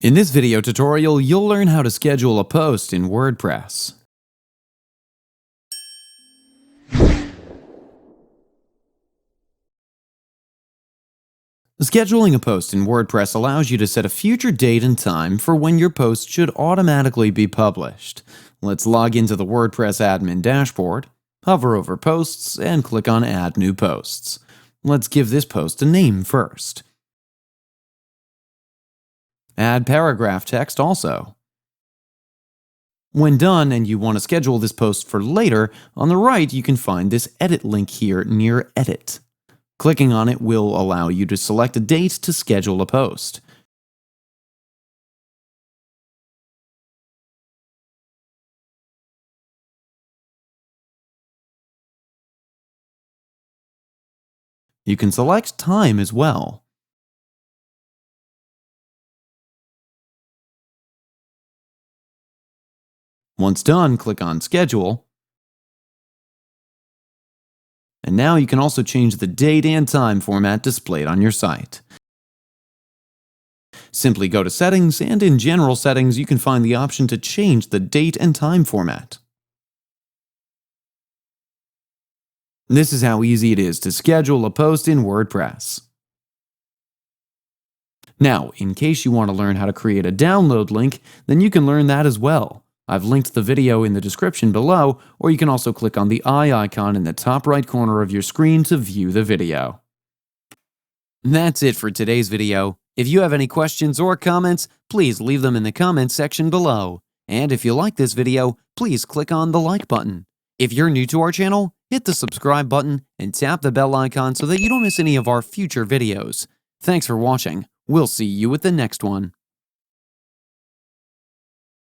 In this video tutorial, you'll learn how to schedule a post in WordPress. Scheduling a post in WordPress allows you to set a future date and time for when your post should automatically be published. Let's log into the WordPress admin dashboard, hover over Posts, and click on Add New Posts. Let's give this post a name first. Add paragraph text also. When done and you want to schedule this post for later, on the right you can find this edit link here near Edit. Clicking on it will allow you to select a date to schedule a post. You can select time as well. Once done, click on Schedule. And now you can also change the date and time format displayed on your site. Simply go to Settings, and in General Settings you can find the option to change the date and time format. This is how easy it is to schedule a post in WordPress. Now, in case you want to learn how to create a download link, then you can learn that as well. I've linked the video in the description below, or you can also click on the eye icon in the top right corner of your screen to view the video. That's it for today's video. If you have any questions or comments, please leave them in the comments section below. And if you like this video, please click on the like button. If you're new to our channel, hit the subscribe button and tap the bell icon so that you don't miss any of our future videos. Thanks for watching. We'll see you with the next one.